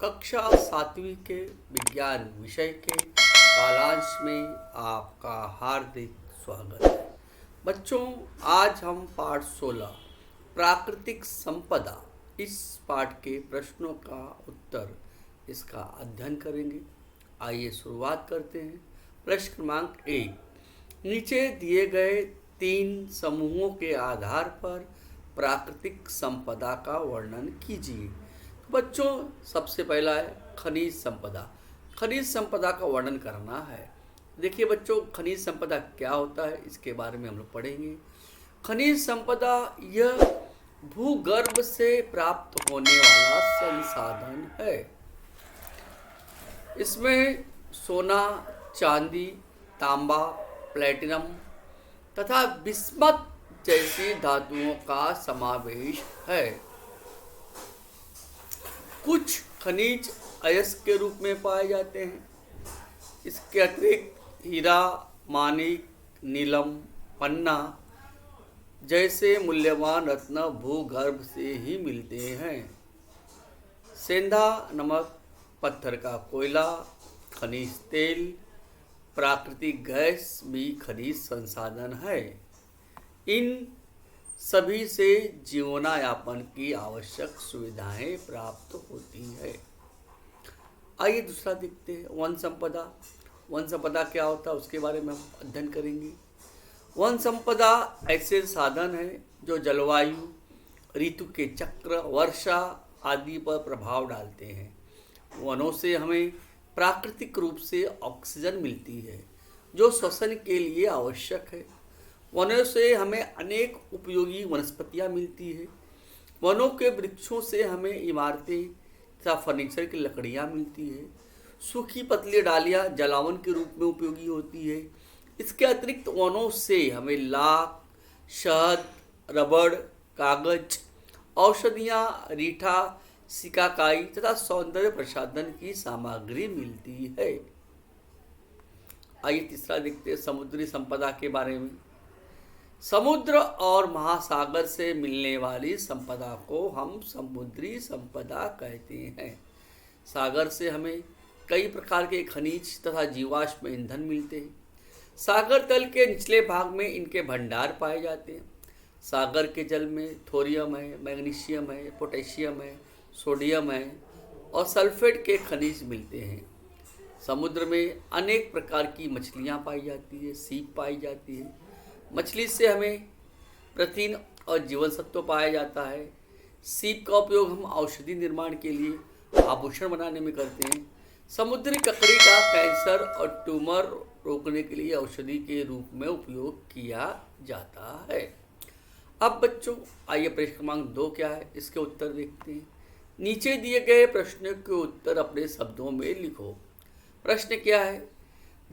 कक्षा 7वीं के विज्ञान विषय के कालांश में आपका हार्दिक स्वागत है। बच्चों, आज हम पाठ 16 प्राकृतिक संपदा इस पाठ के प्रश्नों का उत्तर इसका अध्ययन करेंगे। आइए शुरुआत करते हैं। प्रश्न क्रमांक 1, नीचे दिए गए 3 समूहों के आधार पर प्राकृतिक संपदा का वर्णन कीजिए। बच्चों, सबसे पहला है खनिज संपदा। खनिज संपदा का वर्णन करना है। देखिए बच्चों, खनिज संपदा क्या होता है इसके बारे में हम लोग पढ़ेंगे। खनिज संपदा यह भूगर्भ से प्राप्त होने वाला संसाधन है। इसमें सोना, चांदी, तांबा, प्लेटिनम तथा बिस्मथ जैसी धातुओं का समावेश है। कुछ खनिज अयस्क के रूप में पाए जाते हैं। इसके अतिरिक्त हीरा, माणिक, नीलम, पन्ना जैसे मूल्यवान रत्न भूगर्भ से ही मिलते हैं। सेंधा नमक, पत्थर का कोयला, खनिज तेल, प्राकृतिक गैस भी खनिज संसाधन है। इन सभी से जीवनयापन की आवश्यक सुविधाएं प्राप्त होती है। आइए दूसरा देखते हैं, वन संपदा। वन संपदा क्या होता है उसके बारे में हम अध्ययन करेंगे। वन संपदा ऐसे साधन हैं जो जलवायु, ऋतु के चक्र, वर्षा आदि पर प्रभाव डालते हैं। वनों से हमें प्राकृतिक रूप से ऑक्सीजन मिलती है जो श्वसन के लिए आवश्यक है। वनों से हमें अनेक उपयोगी वनस्पतियाँ मिलती है। वनों के वृक्षों से हमें इमारतें तथा फर्नीचर की लकड़ियाँ मिलती है। सूखी पतली डालियाँ जलावन के रूप में उपयोगी होती है। इसके अतिरिक्त वनों से हमें लाख, शहद, रबड़, कागज, औषधियाँ, रीठा, सिकाकाई तथा सौंदर्य प्रसाधन की सामग्री मिलती है। आइए तीसरा देखते हैं, समुद्री संपदा के बारे में। समुद्र और महासागर से मिलने वाली संपदा को हम समुद्री संपदा कहते हैं। सागर से हमें कई प्रकार के खनिज तथा जीवाश्म ईंधन मिलते हैं। सागर तल के निचले भाग में इनके भंडार पाए जाते हैं। सागर के जल में थोरियम है, मैग्नीशियम है, पोटेशियम है, सोडियम है और सल्फेट के खनिज मिलते हैं। समुद्र में अनेक प्रकार की मछलियाँ पाई जाती है, सीप पाई जाती है। मछली से हमें प्रोटीन और जीवन सत्व पाया जाता है। सीप का उपयोग हम औषधि निर्माण के लिए, आभूषण बनाने में करते हैं। समुद्री ककड़ी का कैंसर और ट्यूमर रोकने के लिए औषधि के रूप में उपयोग किया जाता है। अब बच्चों, आइए प्रश्न क्रमांक 2 क्या है इसके उत्तर देखते हैं। नीचे दिए गए प्रश्न के उत्तर अपने शब्दों में लिखो। प्रश्न क्या है?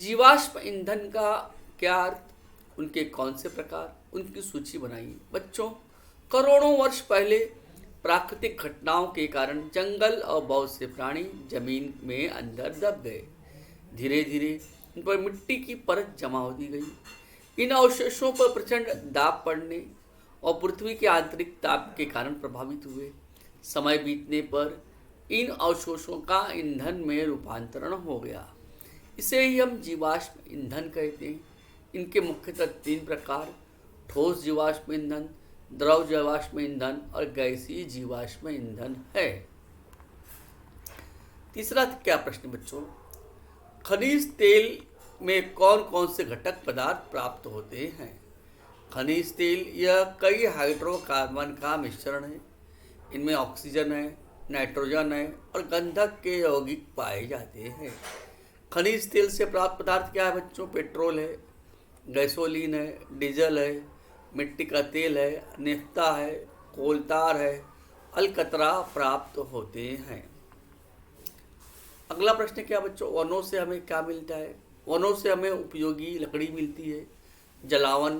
जीवाश्म ईंधन का क्या अर्थ, उनके कौन से प्रकार, उनकी सूची बनाइए। बच्चों, करोड़ों वर्ष पहले प्राकृतिक घटनाओं के कारण जंगल और बहुत से प्राणी जमीन में अंदर दब गए। धीरे धीरे उन पर मिट्टी की परत जमा होती गई। इन अवशेषों पर प्रचंड दाब पड़ने और पृथ्वी के आंतरिक ताप के कारण प्रभावित हुए। समय बीतने पर इन अवशेषों का ईंधन में रूपांतरण हो गया। इसे ही हम जीवाश्म ईंधन कहते हैं। इनके मुख्यतः 3 प्रकार: ठोस जीवाश्म ईंधन, द्रव जीवाश्म ईंधन और गैसीय जीवाश्म ईंधन है। तीसरा क्या प्रश्न बच्चों? खनिज तेल में कौन कौन से घटक पदार्थ प्राप्त होते हैं? खनिज तेल यह कई हाइड्रोकार्बन का मिश्रण है। इनमें ऑक्सीजन है, नाइट्रोजन है और गंधक के यौगिक पाए जाते हैं। खनिज तेल से प्राप्त पदार्थ क्या है बच्चों? पेट्रोल है, गैसोलीन है, डीजल है, मिट्टी का तेल है, नेफ्ता है, कोलतार है, अलकतरा प्राप्त होते हैं। अगला प्रश्न क्या बच्चों? वनों से हमें क्या मिलता है? वनों से हमें उपयोगी लकड़ी मिलती है, जलावन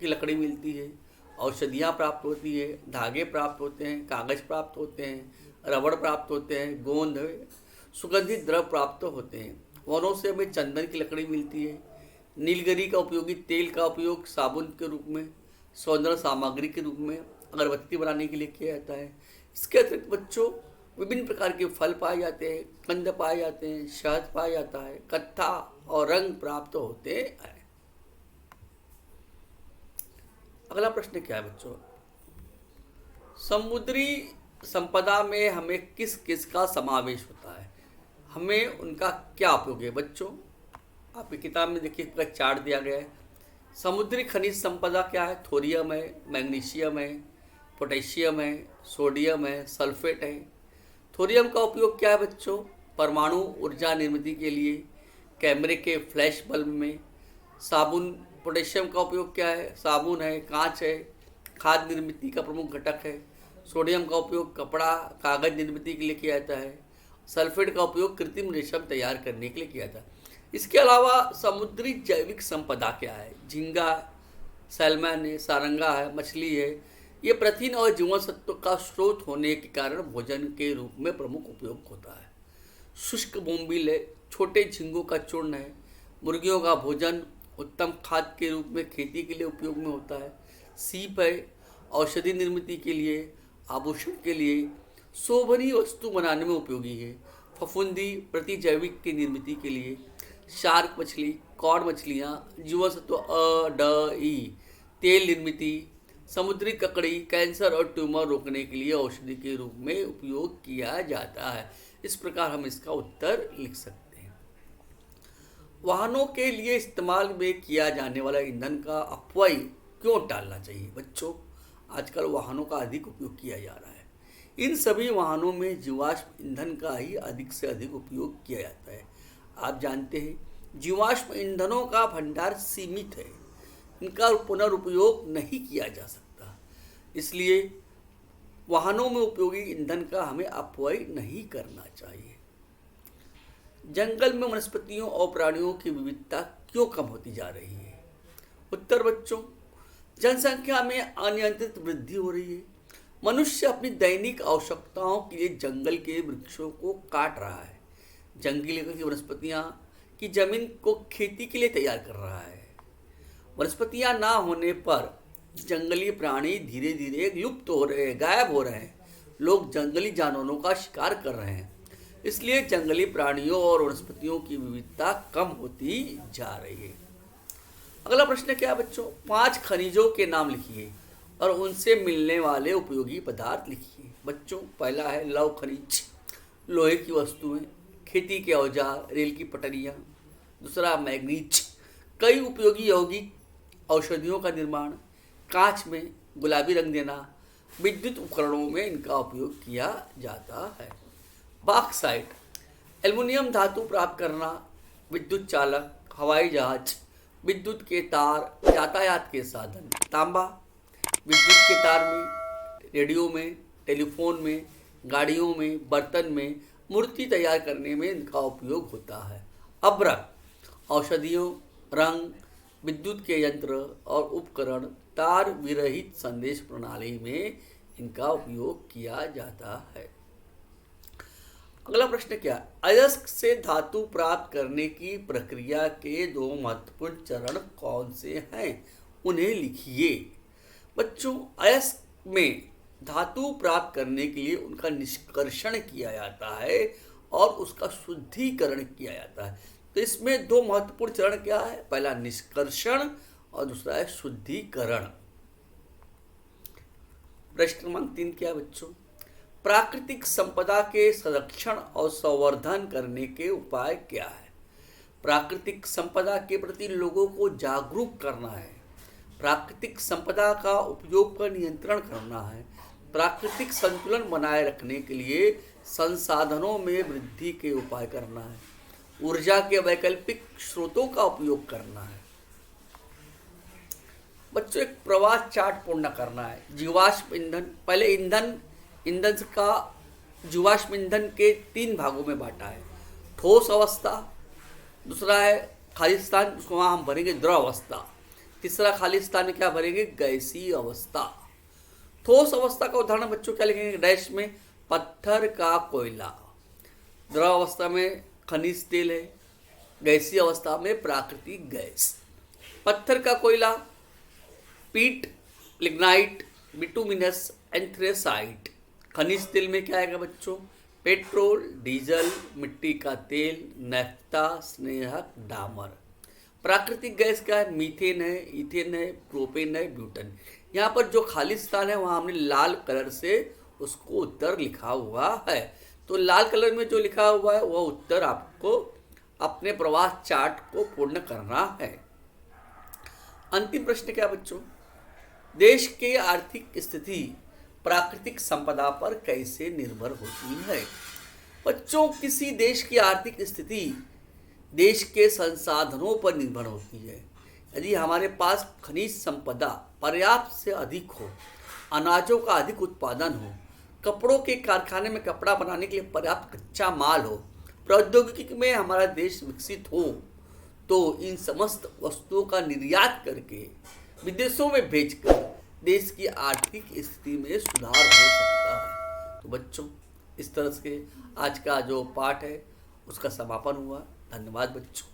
की लकड़ी मिलती है, औषधियाँ प्राप्त होती है, धागे प्राप्त होते हैं, कागज प्राप्त होते हैं, रबड़ प्राप्त होते हैं, गोंद, सुगंधित द्रव प्राप्त होते हैं। वनों से हमें चंदन की लकड़ी मिलती है। नीलगिरी का उपयोगी तेल का उपयोग साबुन के रूप में, सौंदर्य सामग्री के रूप में, अगरबत्ती बनाने के लिए किया जाता है। इसके अतिरिक्त बच्चों, विभिन्न प्रकार के फल पाए जाते हैं, कंद पाए जाते हैं, शहद पाया जाता है, कत्था और रंग प्राप्त होते हैं। अगला प्रश्न क्या है बच्चों? समुद्री संपदा में हमें किस किस का समावेश होता है, हमें उनका क्या उपयोग है? बच्चों आपकी किताब में देखिए इसका चार्ट दिया गया है। समुद्री खनिज संपदा क्या है? थोरियम है, मैग्नीशियम है, पोटेशियम है, सोडियम है, सल्फेट है। थोरियम का उपयोग क्या है बच्चों? परमाणु ऊर्जा निर्मित के लिए, कैमरे के फ्लैश बल्ब में। साबुन। पोटेशियम का उपयोग क्या है? साबुन है, कांच है, खाद्य निर्मित का प्रमुख घटक है। सोडियम का उपयोग कपड़ा कागज निर्मित के लिए किया जाता है। सल्फेट का उपयोग कृत्रिम रेशम तैयार करने के लिए किया जाता है। इसके अलावा समुद्री जैविक संपदा क्या है? झींगा, सैल्मन है, सारंगा है, मछली है। ये प्रोटीन और जीवन सत्व का स्रोत होने के कारण भोजन के रूप में प्रमुख उपयोग होता है। शुष्क बोम्बिल है, छोटे झींगों का चूर्ण है। मुर्गियों का भोजन उत्तम खाद्य के रूप में खेती के लिए उपयोग में होता है। सीप है, औषधि निर्मित के लिए, आभूषण के लिए, शोभनीय वस्तु बनाने में उपयोगी है। फफूंदी प्रतिजैविक की निर्मित के लिए। शार्क मछली, कॉड मछलियाँ, जीवसत्व अ, ड, ई, तेल निर्मित। समुद्री ककड़ी कैंसर और ट्यूमर रोकने के लिए औषधि के रूप में उपयोग किया जाता है। इस प्रकार हम इसका उत्तर लिख सकते हैं। वाहनों के लिए इस्तेमाल में किया जाने वाला ईंधन का अपव्यय क्यों टालना चाहिए? बच्चों आजकल वाहनों का अधिक उपयोग किया जा रहा है। इन सभी वाहनों में जीवाश्म ईंधन का ही अधिक से अधिक उपयोग किया जाता है। आप जानते हैं जीवाश्म ईंधनों का भंडार सीमित है, इनका पुनर्उपयोग नहीं किया जा सकता। इसलिए वाहनों में उपयोगी ईंधन का हमें अपव्यय नहीं करना चाहिए। जंगल में वनस्पतियों और प्राणियों की विविधता क्यों कम होती जा रही है? उत्तर बच्चों, जनसंख्या में अनियंत्रित वृद्धि हो रही है। मनुष्य अपनी दैनिक आवश्यकताओं के लिए जंगल के वृक्षों को काट रहा है। जंगली की वनस्पतियां की जमीन को खेती के लिए तैयार कर रहा है। वनस्पतियां ना होने पर जंगली प्राणी धीरे धीरे लुप्त हो रहे हैं, गायब हो रहे हैं। लोग जंगली जानवरों का शिकार कर रहे हैं, इसलिए जंगली प्राणियों और वनस्पतियों की विविधता कम होती जा रही है। अगला प्रश्न क्या है बच्चों? 5 खनिजों के नाम लिखिए और उनसे मिलने वाले उपयोगी पदार्थ लिखिए। बच्चों पहला है लौह खनिज, लोहे की वस्तुएं, खेती के औजार, रेल की पटरियाँ। दूसरा मैग्नीज, कई उपयोगी यौगिक, औषधियों का निर्माण, कांच में गुलाबी रंग देना, विद्युत उपकरणों में इनका उपयोग किया जाता है। बॉक्साइट, एल्युमिनियम धातु प्राप्त करना, विद्युत चालक, हवाई जहाज, विद्युत के तार, यातायात के साधन। तांबा, विद्युत के तार में, रेडियो में, टेलीफोन में, गाड़ियों में, बर्तन में, मूर्ति तैयार करने में इनका उपयोग होता है। अभ्रक, औषधियों, रंग, विद्युत के यंत्र और उपकरण, तार विरहित संदेश प्रणाली में इनका उपयोग किया जाता है। अगला प्रश्न क्या? अयस्क से धातु प्राप्त करने की प्रक्रिया के 2 महत्वपूर्ण चरण कौन से हैं, उन्हें लिखिए। बच्चों अयस्क में धातु प्राप्त करने के लिए उनका निष्कर्षण किया जाता है और उसका शुद्धिकरण किया जाता है। तो इसमें 2 महत्वपूर्ण चरण क्या है? पहला निष्कर्षण और दूसरा है शुद्धिकरण। प्रश्न क्रमांक 3 क्या बच्चों? प्राकृतिक संपदा के संरक्षण और संवर्धन करने के उपाय क्या है? प्राकृतिक संपदा के प्रति लोगों को जागरूक करना है। प्राकृतिक संपदा का उपयोग पर नियंत्रण करना है। प्राकृतिक संतुलन बनाए रखने के लिए संसाधनों में वृद्धि के उपाय करना है। ऊर्जा के वैकल्पिक स्रोतों का उपयोग करना है। बच्चों एक प्रवाह चार्ट पूर्ण करना है। जीवाश्म ईंधन, पहले ईंधन का जीवाश्म ईंधन के 3 भागों में बांटा है। ठोस अवस्था, दूसरा है खालिस्तान, उसको वहाँ हम भरेंगे द्रव अवस्था, तीसरा खालिस्तान में क्या भरेंगे? गैसीय अवस्था। ठोस अवस्था का उदाहरण बच्चों क्या लिखेंगे? डैश में पत्थर का कोयला, द्रव अवस्था में खनिज तेल है, गैसीय अवस्था में प्राकृतिक गैस। पत्थर का कोयला पीट, लिग्नाइट, बिटुमिनस, एंथ्रेसाइट। खनिज तेल में क्या आएगा बच्चों? पेट्रोल, डीजल, मिट्टी का तेल, नैफ्ता, स्नेहक, डामर। प्राकृतिक गैस क्या है? मीथेन है, इथेन है, प्रोपेन है, ब्यूटन। यहाँ पर जो खाली स्थान है वहाँ हमने लाल कलर से उसको उत्तर लिखा हुआ है। तो लाल कलर में जो लिखा हुआ है वह उत्तर आपको अपने प्रवास चार्ट को पूर्ण करना है। अंतिम प्रश्न क्या बच्चों? देश की आर्थिक स्थिति प्राकृतिक संपदा पर कैसे निर्भर होती है? बच्चों, किसी देश की आर्थिक स्थिति देश के संसाधनों पर निर्भर होती है। यदि हमारे पास खनिज संपदा पर्याप्त से अधिक हो, अनाजों का अधिक उत्पादन हो, कपड़ों के कारखाने में कपड़ा बनाने के लिए पर्याप्त कच्चा माल हो, प्रौद्योगिकी में हमारा देश विकसित हो, तो इन समस्त वस्तुओं का निर्यात करके विदेशों में भेजकर देश की आर्थिक स्थिति में सुधार हो सकता है। तो बच्चों, इस तरह से आज का जो पाठ है उसका समापन हुआ। धन्यवाद बच्चों।